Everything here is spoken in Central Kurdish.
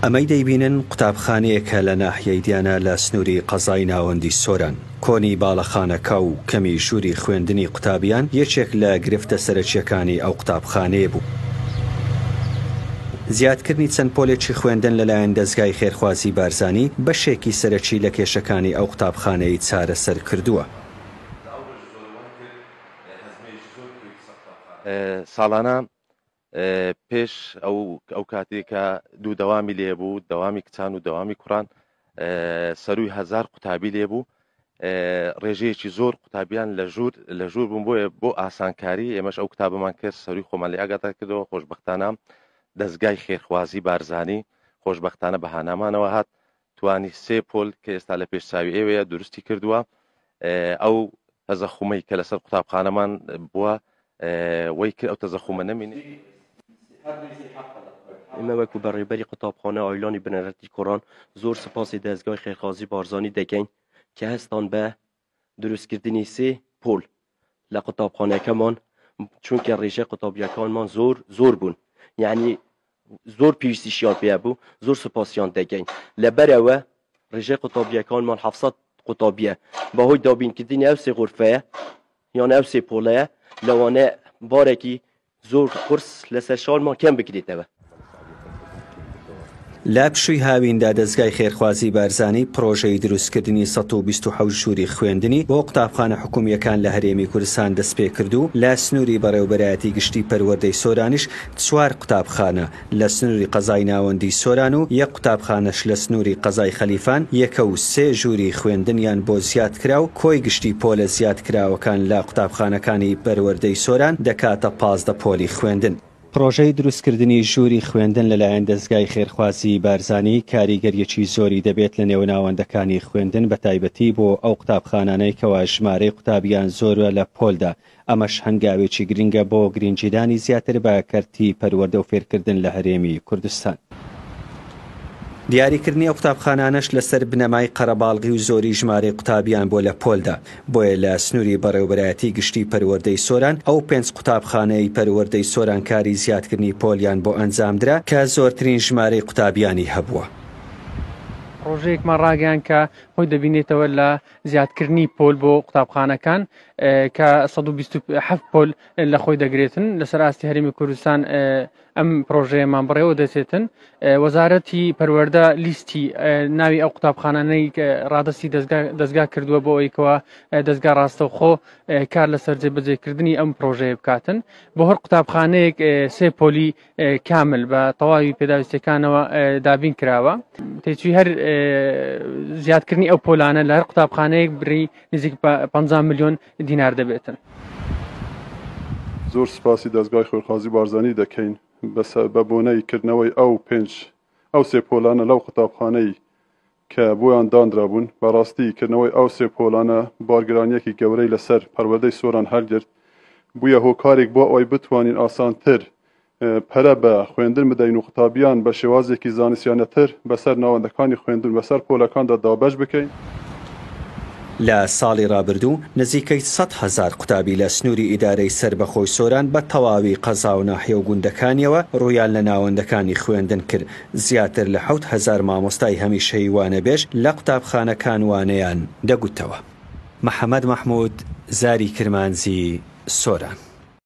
ئەمەی دەیبینن قوتابخانەیەکە لە ناحیەی دیانە لە سنووری قەزای ناوەندی سۆران. کۆنی باڵەخانەکە و کەمی ژووری خوێندنی قوتابیان یەکێک لە گرفتە سەرەکیەکانی ئەو قوتابخانەیە بوو. زیادکردنی چەند پۆلێکی خوێندن لەلایەن دەستگای خێرخوازی بارزانی بەشێکی سەرەکی لە کێشەکانی ئەو قوتابخانەی چارەسەر کردووە. ساڵانە پێش ئەو کاتێکە دوو دەوامی لێبوو، دەوامی کچان و دەوامی کوڕان، سەرووی 1000 قوتابی لێبوو. ڕێژەیەکی زۆر قوتابیان لە ژوور بوون، بۆیە بۆ ئاسانکاری ئێمەش ئەو کتابمان کرد، سەرووی خۆمان لێ ئاگادار کردەوە. خۆشبەختانە دەستگای خێرخوازی بارزانی خۆشبەختانە بەهانامانەوە هات، توانی 3 پۆل کە ئێستا لە پێشچاوی ئێوەیە دروستی کردووە. ئەو تەزەخومەی کە لەسەر قوتابخانەمان بووە وەی کرد ئەو تەزەخومە نەمینێ. ئێمە وەکو بەڕێبەری قوتابخانە ئایلانی بنەرەتی کوڕان زۆر سپاسی دەستگای خێرخوازی بارزانی دەکەین کە هەستان بە دروستکردنی 3 پۆل لە قوتابخانەکەمان، چونکە ڕێژە قوتابیەکانمان زۆر بوون، یعنی زۆر پێویستیشیان پێ بوو. زۆر سپاسیان دەکەین. لەبەرەوە ڕێژە قوتابیەکانمان 700 قوتابیە بەهۆی دابینکردنی ئەو 3 غورفەیە یان ئەو 3 پۆلەیە لەوانەیە بارێکی زۆر قورس لەسەر شانمان کەم بکرێتەوە. لا پشووی هاویندا دەستگای خێرخوازی بارزانی پرۆژەی دروستکردنی 127 ژووری خوێندنی بۆ قوتابخانە حکوومیەکان لە هەرێمی کوردستان دەست پێ کردو. لە سنووری بەڕێوەبەرایەتی گشتی پەروەردەی سۆرانیش 4 قوتابخانە لە سنووری قەزای ناوەندی سۆران و 1 قوتابخانەش لە سنووری قەزای خەلیفان 1 و 3 ژووری خوێندنیان بۆ زیاد کرا و کۆی گشتی پۆلە زیاد کراوەکان لە قوتابخانەکانی پەروەردەی سۆران دەکاتە 15 پۆلی خوێندن. پرۆژەی دروستکردنی ژووری خوێندن لەلایەن دەستگای خێرخوازی بارزانی کاریگەریەکی زۆری دەبێت لە نێو ناوەندەکانی خوێندن، بە تایبەتی بۆ ئەو قوتابخانانەی کەوا ژمارەی قوتابیان زۆرە لە پۆلدا. ئەمەش هەنگاوێکی گرنگە بۆ گرنگجیدانی زیاتر بە کەرتی پەروەردە و فێرکردن لە هەرێمی کوردستان. دیاریکردنی ئەو قوتابخانانەش لەسەر بنەمای قەرەباڵغی و زۆری ژمارەی قوتابیان بۆ لە پۆلدا. بۆیە لە سنووری بەڕێوەبەرایەتی گشتی پەروەردەی سۆران ئەو 5 قوتابخانەی پەروەردەی سۆران کاری زیادکردنی پۆلیان بۆ ئەنجامدرا کە زۆرترین ژمارەی قوتابیانی هەبووە. پرۆژەیەکمان ڕاگەیاند کە خۆی دەبینێتەوە لە زیادکردنی پۆل بۆ قوتابخانەکان کە 127 پۆل لە خۆی دەگرێتن. لەسەر ئاستی هەرێمی کوردستان ئەم پرۆژەیەمان بڕێوە دەچێتن. وەزارەتی پەروەردە لیستی ناوی ئەو قوتابخانانەی ڕادستی دەستگا کردووە بۆ ئەوەیەوە دەستگا ڕاستەوخۆ کار لەسەر جێبەجێکردنی ئەم پرۆژەیە بکاتن. بۆ هەر قوتابخانەیەک 3 پۆلی کامل بە تەواوی پێداویستەکانەوە دابین کراوە. تێچووی هەر زیادکردنی ئەو پۆلانە لە هەر قوتابخانەیەک بڕی نزیک 50 میلیۆن دینار دەبێتن. زۆر سپاسی دەستگای خێرخوازی بارزانی دەکەین بە بۆنەی کردنەوەی ئەو 3 پۆلانە لەو قوتابخانەی کە بۆیان دانرا بوون. بەڕاستی کردنەوەی ئەو 3 پۆلانە بارگرانیەکی گەورەی لەسەر پەروەردەی سۆران هەڵگرت، بوویە هۆکارێک بۆ ئەوەی بتوانین ئاسانتر پەرە بە خوێندن بدەین و قوتابیان بە شێوازێکی زانستیانەتر بەسەر ناوەندەکانی خوێندن بەسەر پۆلەکاندا دابەش بکەین. لە ساڵی ڕابردوو نزیکەی 100,000 قوتابی لە سنووری ئیدارەی سربەخۆی سۆران بە تەواوی قەزا و ناحیە و گوندەکانیەوە ڕوویان لە ناوەندەکانی خوێندن کرد. زیاتر لە 7,000 مامۆستای هەمیشەیی وانەبێژ لە قوتابخانەکان وانەیان دەگوتەوە. محەممەد مەحموود، زاری کرمانزی، سۆران.